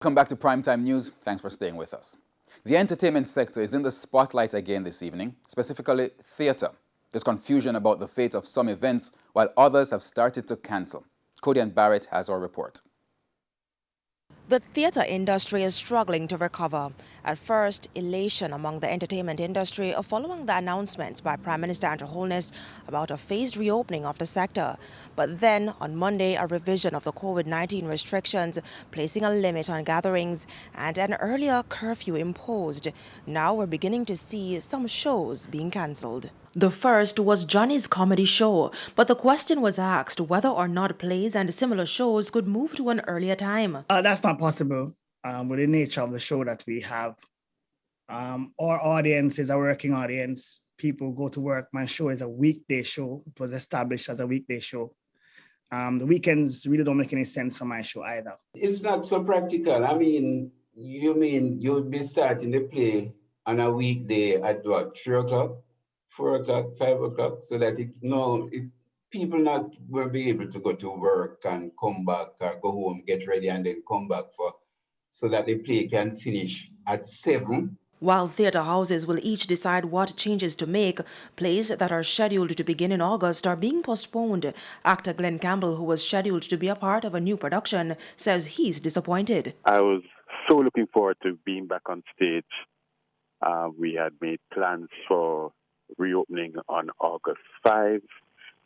Welcome back to Primetime News. Thanks for staying with us. The entertainment sector is in the spotlight again this evening, specifically theatre. There's confusion about the fate of some events while others have started to cancel. Kodian Barrett has our report. The theatre industry is struggling to recover. At first, elation among the entertainment industry following the announcements by Prime Minister Andrew Holness about a phased reopening of the sector. But then, on Monday, a revision of the COVID-19 restrictions, placing a limit on gatherings and an earlier curfew imposed. Now we're beginning to see some shows being cancelled. The first was Johnny's Comedy Show, but the question was asked whether or not plays and similar shows could move to an earlier time. That's not possible with the nature of the show that we have. Our audience is a working audience. People go to work. My show is a weekday show. It was established as a weekday show. The weekends really don't make any sense for my show either. It's not so practical. I mean, you mean you'll be starting the play on a weekday at what, 3 o'clock? 4 o'clock, 5 o'clock, so that people not will be able to go to work and come back or go home, get ready, and then come back so that the play can finish at 7. While theatre houses will each decide what changes to make, plays that are scheduled to begin in August are being postponed. Actor Glenn Campbell, who was scheduled to be a part of a new production, says he's disappointed. I was so looking forward to being back on stage. We had made plans for reopening on August 5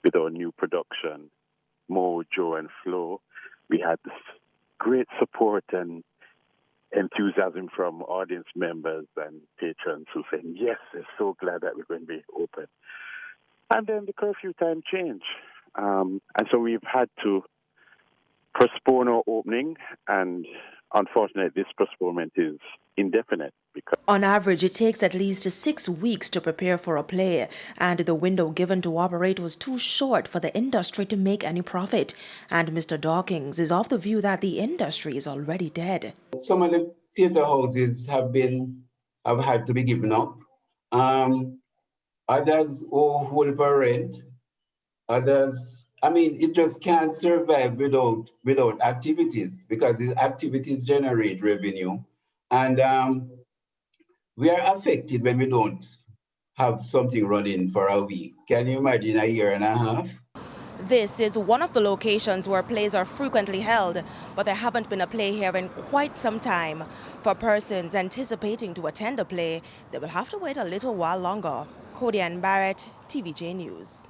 with our new production, Mo, Joe, and Flo. We had this great support and enthusiasm from audience members and patrons who said, yes, they're so glad that we're going to be open. And then the curfew time changed. And so we've had to postpone our opening, and unfortunately, this postponement is indefinite. On average, it takes at least 6 weeks to prepare for a play, and the window given to operate was too short for the industry to make any profit. And Mr. Dawkins is of the view that the industry is already dead. Some of the theatre houses have had to be given up. Others hold for rent. Others, I mean, it just can't survive without activities, because the activities generate revenue. And we are affected when we don't have something running for a week. Can you imagine a year and a half? This is one of the locations where plays are frequently held, but there haven't been a play here in quite some time. For persons anticipating to attend a play, they will have to wait a little while longer. Kodian Barrett, TVJ News.